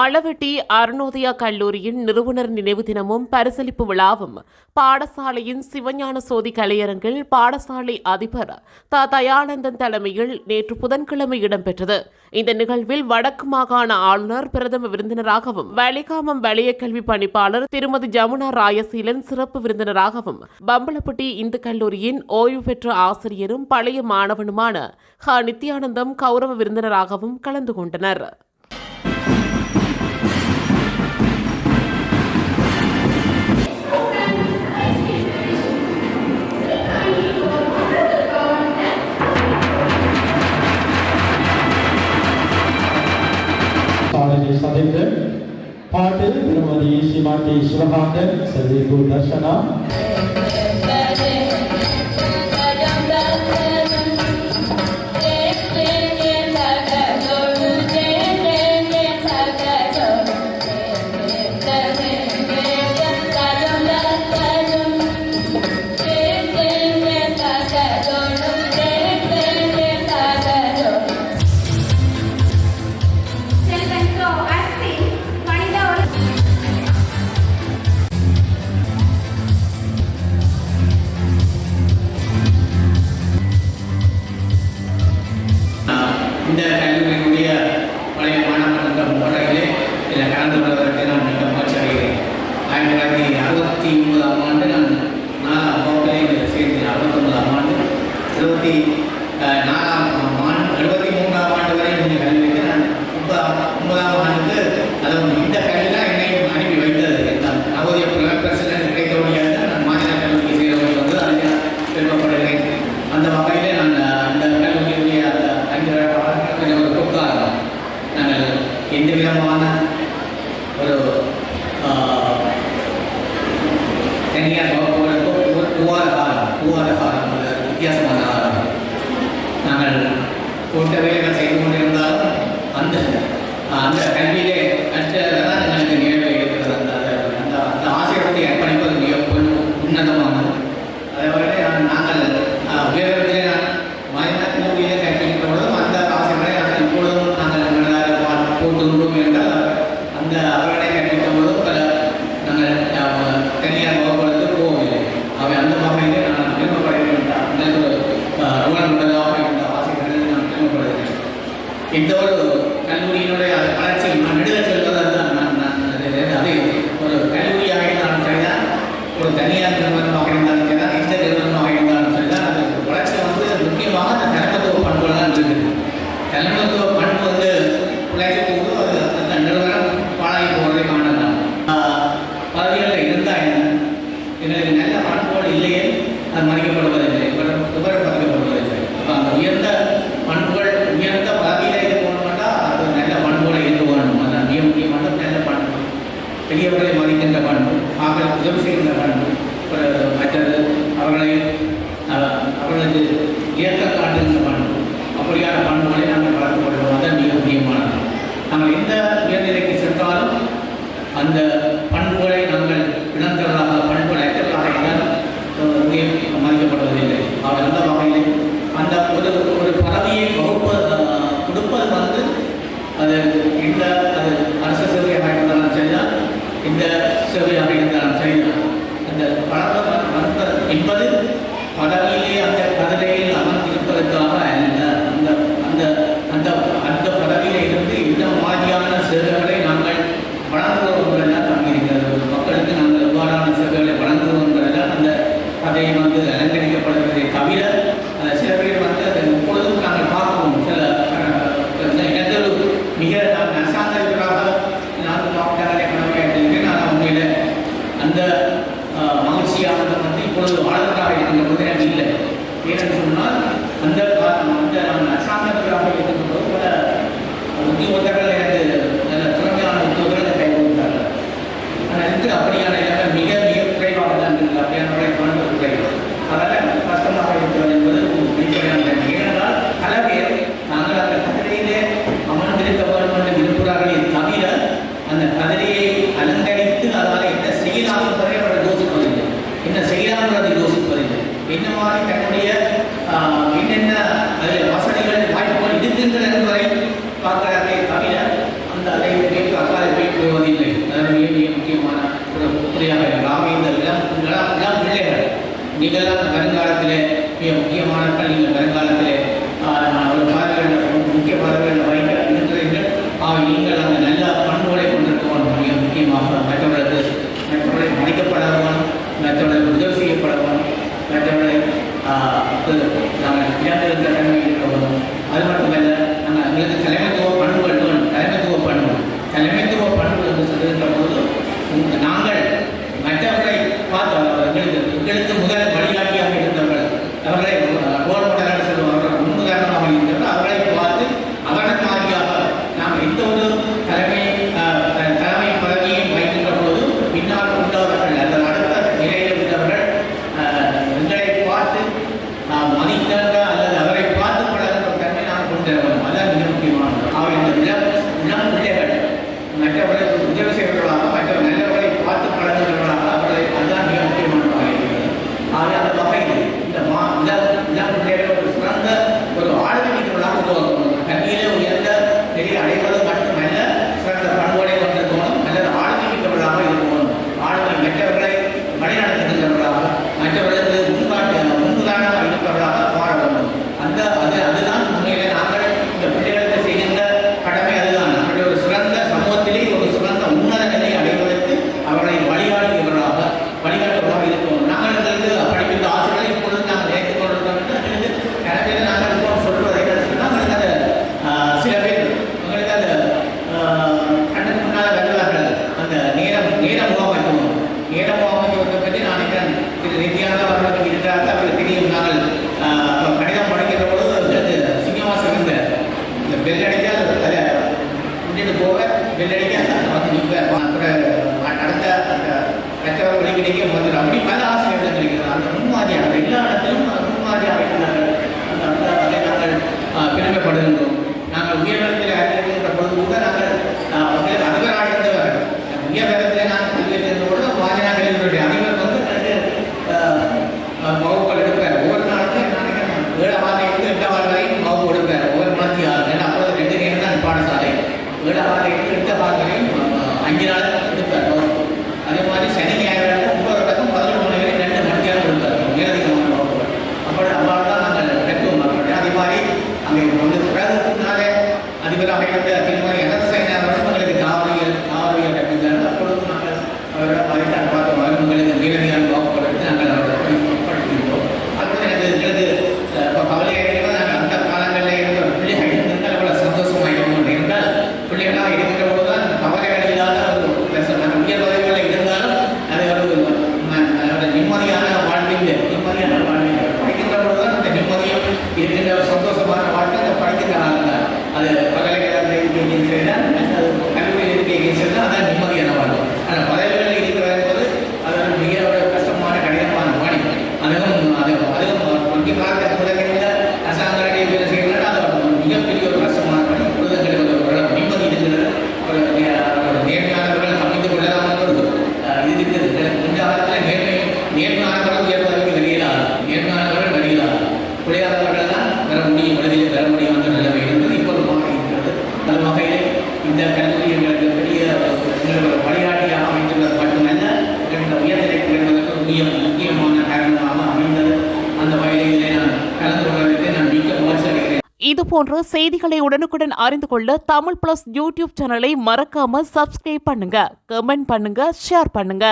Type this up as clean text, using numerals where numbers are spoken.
அளவட்டி அருணோதயா கல்லூரியின் நிறுவனர் நினைவு தினமும் பரிசளிப்பு விழாவும் பாடசாலையின் சிவஞான சோதி கலையரங்கில் பாடசாலை அதிபர் தயானந்தன் தலைமையில் நேற்று புதன்கிழமை இடம்பெற்றது. இந்த நிகழ்வில் வடக்கு மாகாண ஆளுநர் பிரதம விருந்தினராகவும் வலிகாமம் வலய கல்வி பணிப்பாளர் திருமதி ஜமுனா ராயசீலன் சிறப்பு விருந்தினராகவும் பம்பலப்பட்டி இந்து கல்லூரியின் ஓய்வு பெற்ற ஆசிரியரும் பழைய மாணவனுமான நித்யானந்தம் கௌரவ விருந்தினராகவும் கலந்து கொண்டனர். सदिग्ध पाटिल श्रीमती श्रीमती शिवकांत सदीपु दर्शना இந்த கல்லூரியினுடைய பழைய மாணவர்கள் முறையிலே இதில் கலந்து கொள்வதற்கு நான் மிக மகிழ்ச்சி அடைகிறேன். 1969ஆம் ஆண்டு நான் 4ஆம் வகுப்பிலே இதில் சேர்ந்தேன். 69ஆம் ஆண்டு 74ஆம் ஆண்டு 73ஆம் ஆண்டு வரை இந்த கல்விக்கு நான் 9ஆம் ஆண்டுக்கு அதாவது இந்த கல்வி தான் என்னையும் அனுப்பி வைத்தது. நவோதய பிரசிடன்ட் கிடைக்க முடியாது. நான் மாநில கல்லூரிக்கு சேரவும் வந்து அதில் பெருமைப்படுகிறேன். அந்த வகையிலே நான் அந்த கல்லூரியுடைய நாங்கள் எந்த விதமான ஒரு தனியார் காலம் வித்தியாசமான காலம் நாங்கள் கூட்ட வேலைகள் செய்து கொண்டிருந்தாலும் அந்த அந்த கல்வியிலே கற்றதான் எங்களுக்கு நிகழ்வு இருக்கிறது. அந்த அந்த ஆசிரியத்தை அர்ப்பணிப்பது மிக உன்னதமானது. அதே நாங்கள் உயர்வதிலே நான் மனித கல்லூரியிலே கற்கின்ற பொழுதும் அந்த ஆசிரியரை நாங்கள் இப்பொழுதும் நாங்கள் போட்டுள்ளோம் என்றால் அந்த அவர்களை கற்பித்த பொழுதும் பல நாங்கள் தனியார் வகுப்புகளுக்கு போகவில்லை. அவை அந்த வகையிலே நான் பெருமைப்படுகிறேன். அந்த ரோல் முன்னதாக இருந்த ஆசிரியர்களை நான் பெருமைப்படுகிறேன். இந்த ஒரு கல்லூரியினுடைய வளர்ச்சி நான் நெடுக செல்வதாக அது ஒரு கல்லூரியாக இருந்தாலும் சரிதான், ஒரு தனியார் நிறுவனமாக இருந்தாலும் சரிதான், எந்த நிறுவனமாக இருந்தாலும் சரிதான், அது வளர்ச்சி வந்து முக்கியமாக அந்த தலைமத்துவ பண்புகள் தான் இருக்குது. தலைமத்துவ பண்பு வந்து உழைக்க போது அது அந்த நிறுவனம் பாழாகி போவதை காணலாம். பதவிகளில் இருந்தால் எங்களுக்கு நல்ல பண்புகள் இல்லையே அது மதிக்கப்படுவதில்லை, விவரம் மதிக்கப்படுவதில்லை. அப்போ அந்த உயர்ந்த பண்புகள் உயர்ந்த பதவியில் இது போகணும்னா அது நல்ல பண்புகளை இருந்து வரணும். அதான் மிக முக்கியமான நல்ல பண்பு, பெரியவர்களை மதிக்கின்ற பண்பு, அவர்களுக்கு உதவி செய்கின்ற பண்பு, மற்றது அவர்களது இயக்கம் காட்டுகின்ற பண்பு, அப்படியான பண்புகளை நாங்கள் வளர்க்கப்படுவோம். அதான் மிக முக்கியமானது. நாங்கள் எந்த உயர்நிலைக்கு சென்றாலும் அந்த பண்புகளை நாங்கள் இழந்தவர்களாக பண்புகளற்றவர்களாக இருந்தால் மதிக்கப்படுவதில்லை. அவர் அந்த வகையில் அந்த ஒரு பதவியை கொடுப்பது வந்து அது இந்த அது அரசு சேவையாக இருந்தாலும் சரிதான், இந்த சேவையாக இருந்தாலும் சரிதான். அந்த பழக்கம் என்பது பதவியிலே அந்த பதவியில் அமர்ந்திருப்பதற்காக அல்ல. அந்த அந்த அந்த அந்த பதவியில இருந்து இந்த மாதிரியான சேவைகளை நாங்கள் வழங்குவோம் தங்கியிருக்கிறது. மக்களுக்கு நாங்கள் எவ்வாறான சேவைகளை வழங்குவோம் அந்த பதவி வந்து அலங்கரிக்கப்படுவதை தவிர சில பேர் வந்து அதை எப்பொழுதும் நாங்கள் பார்ப்போம். சில இடங்கள் மிக அரசாங்கத்திற்காக நான்கு மாவட்டங்களை கடமையாற்றிருக்கேன். நான் உண்மையில் அந்த மகிழ்ச்சியானது வந்து இப்பொழுது வாழ்வதாக இருக்கின்ற எனக்கு இல்லை. ஏனென்று சொன்னால் அந்த அரசாங்கத்திற்காக இருக்கின்ற பல உத்தியோகர்கள் எனக்கு நல்ல திறமையான உத்தியோகர்கள் கை கொடுத்தார்கள். ஆனால் அப்படியான இடங்கள் மிக மிக குறைவாக தான் இருக்குது. அப்படியான பண்பு குறைவு, அதனால் கஷ்டமாக இருக்கிறது என்பது வெளிப்படையான. ஏனென்றால் பல பேர் நாங்கள் அந்த கதிரையிலே அமர்ந்திருக்க வேண்டும் என்று விரும்புகிறார்களே தவிர அந்த கதிரையை அலங்கரித்து அதனால் என்ன செய்யலாம் என்பதை அவர்கள் யோசிப்பதில்லை, என்ன செய்யலாம் என்பதை யோசிப்பதில்லை. என்ன மாதிரி தன்னுடைய என்னென்ன அதில் வசதிகள் வாய்ப்புகள் இருக்கின்றன என்பதை பார்க்கிறார்களே தவிர நீங்கள் தான் வருங்காலத்திலே மிக முக்கியமானவர்கள். நீங்கள் வருங்காலத்திலே ஒரு பார்வையில் முக்கிய பார்வையில் வைக்க இருக்கிறீர்கள். நீங்கள் அந்த நல்ல பண்புகளை கொண்டிருக்கணும். மிக முக்கியமாக மற்றவர்களை மதிக்கப்பட வேணும், மற்றவர்களுக்கு உதவி செய்யப்பட வேணும், மற்றவர்களை நாங்கள் இழந்திருந்த தன்மை இருக்க வேணும். அது மட்டுமல்ல, நாங்கள் எங்களுக்கு தலைமைத்துவ பண்புகள் வேணும். தலைமைத்துவ பண்பு என்று சொல்லுகின்ற போது நாங்கள் மற்றவர்களை பார்த்து எங்களுக்கு முதல் வழிகாட்டியாக இருந்தவர்கள், அவர்களை ரோல் மாடலாக சொல்லுவார்கள், முன்னுதாரணமாக இருந்தவர்கள், அவர்களை பார்த்து அவர்கள் மாதிரியாக நாம் எந்த ஒரு தலைமை பதவியை வைக்கின்ற போது பின்னால் உள்ளவர்கள் அந்த அடுத்த நிலையில் உள்ளவர்கள் எங்களை பார்த்து மதித்தாங்க அல்லது அவரை பார்த்து பழகின்ற தன்மை நாம் கொண்டு வரணும். அதான் மிக முக்கியமானது. அவர் இந்த இளம் பிள்ளைகள் மற்றவர்களுக்கு உதவி செய்வர்களாக, மற்ற நல்லவர்களை பார்த்து பழகுகிறவர்களாக அவர்களை அதுதான் மிக முக்கியமானதாக இருக்கிறது. ஆகவே அந்த வகையில் இந்த இளம் பிள்ளைகள் ஒரு சிறந்த ஒரு ஆளுமைகளாக உருவாக்கணும். கல்வியிலே உயர்ந்த நிலையை அடைவது மட்டுமல்ல, சிறந்த பண்புகளை கொண்டிருக்கணும், அல்லது ஆளுமைமிக்கவர்களாக இருக்கணும். ஆளுமை மற்றவர்களை வழிநடத்துகின்றவர்களாக, மற்றவர்களுக்கு முன்னுதாரணமாக இருப்பவர்களாக மாற வேண்டும். அதுதான் உண்மையிலே நாங்கள் இந்த பிள்ளைகளுக்கு செய்கின்ற கடமை. அதுதான் நம்முடைய ஒரு சிறந்த சமூகத்திலே ஒரு சிறந்த உன்னத நிலையை அடைவதற்கு அவர்களை வழிகாட்டுபவர்களாக இருக்கணும். நாங்கள் படிக்கின்ற ஆசிரியர்களை இப்பொழுது நாங்கள் ஏற்றுக் கொண்டிருக்கோம் என்று எனவே நாங்கள் இப்போ சொல்வதை நாங்கள் சில பேர் உங்களுக்கு அந்த கண்ணுக்கு முன்னால் வருவார்கள். அந்த நேர முகாமைத்துவத்தை பற்றி நான் நினைக்கிறேன் திரு நித்யானந்தா அவர்களுக்கு இருக்கிறார்கள். அவர்களுக்கு தெரியும். நாங்கள் கணிதம் படிக்கின்ற பொழுது சீனிவாசன் இந்த பெல் அடித்தால் அதை முன்னிட்டு போக பெல் அடிக்க வந்து நிற்பேன். அடுத்த அந்த கற்றவர் வழிகிடைக்க வந்து அப்படி பல ஆசிரியர்கள் கிடைக்கிறது. அந்த முன்மாதிரியாக எல்லா இடத்திலும் முன்மாதிரியாக இருக்கிறார்கள். அந்த அதை நாங்கள் பெருமைப்படுகின்றோம். நாங்கள் உயர்தரத்தில் அறிவிக்கின்ற பொழுது கூட நாங்கள் அதிபராக இருந்தவர் உயர்தரத்தில் நாங்கள் கல்வியிருந்த பொழுது வாஜனாக்களுடைய அதிபர் வந்து வகுப்புகள் எடுப்பார். ஒவ்வொரு நாளுக்கும் நினைக்கிறேன் 7ஆம் ஆண்டு 8ஆம் வரையும் வகுப்பு எடுப்பார். ஒவ்வொரு மனத்தையும் ஏன்னா அப்பொழுது 2 நேரம் தான் பாடசாலை. 7ஆம் ஆண்டு 8ஆம் வரையும் 5 நாள் எடுப்பார் வகுப்பு. அதே மாதிரி சனி ஞாயிறு 9 வரைக்கும் 11 மணி வரை 2 மணிக்காக எடுப்பார் உயரதிகமான வகுப்புகள். அவ்வாறு தான் நாங்கள் பெற்றோம். அதே மாதிரி அங்கே வந்து பிறகுனாலே அதிபராக இருந்த திருமதி அனந்தசேனா அவர்களுக்கு தாவரியல் கற்பித்தார்கள். அப்பொழுது நாங்கள் அவர்கள் பார்த்த மருந்துகளுக்கு மீறதியான வகுப்புகள் எடுத்து நாங்கள் அவர்களை படுத்துகின்றோம். அதோடு எனக்கு கவலையாக இருக்கிறது. நாங்கள் அந்த காலங்களில் இருந்த பிள்ளைகள் இருந்தால் அவ்வளோ சந்தோஷமாக இருக்கணும். என்றால் பிள்ளைகளாக இருக்கின்ற போது தான் கவலைகள் இல்லாத ஒரு நாங்கள் உயர் பதவிகளில் இருந்தாலும் அதை ஒரு நிம்மதியான வாழ்வில் படிக்கின்ற பொழுது தான் அந்த நிம்மதியும் இருக்கின்ற ஒரு சந்தோஷமான வாழ்க்கை அந்த படிக்கிறாங்க. அது பல்கலைக்கழகத்தில் செய்தால் அது கல்லூரியில் இருக்கையை செய்தால் அதான் நிம்மதியான வாழ்க்கை. ஆனால் பதவிகளில் இருக்கிற போது அது மிக கஷ்டமான கடினமான பணி. அதுவும் முக்கியமாக முதலில் அரசாங்க வேலை செய்கிறார்கள். அது மிகப்பெரிய ஒரு கஷ்டமான பணி. இப்பொழுது எங்களுக்கு நிம்மதி இருக்கிறது. ஒரு நேர்மையானவர்கள் அமைந்து கொள்ளலாம் இது இருக்கிறது. இந்த காலத்தில் நேர்மையானவர்கள் உயர் பதவிக்கு நேர்மையானவர்கள் வெளியிலார் புரியாதவர்கள் தான் பெற முடியும், விடுதலை பெற முடியும் என்ற நிலைமை இருந்தது. இப்போது மாறி இருக்கிறது. அந்த வகையில் இந்த கல்வி எங்களுக்கு பெரிய வழிகாட்டியாக அமைந்துள்ளது மட்டுமல்ல, இந்த உயர்நிலைக்கு வருவதற்கு முக்கியமான காரணமாக அமைந்தது. அந்த வகையிலே நான் கலந்து கொள்வதற்கு நான் மிக்க முயற்சி அடைகிறேன். இதுபோன்ற செய்திகளை உடனுக்குடன் அறிந்து கொள்ள தமிழ் பிளஸ் யூடியூப் சேனலை மறக்காம சப்ஸ்கிரைப் பண்ணுங்க, கமெண்ட் பண்ணுங்க, ஷேர் பண்ணுங்க.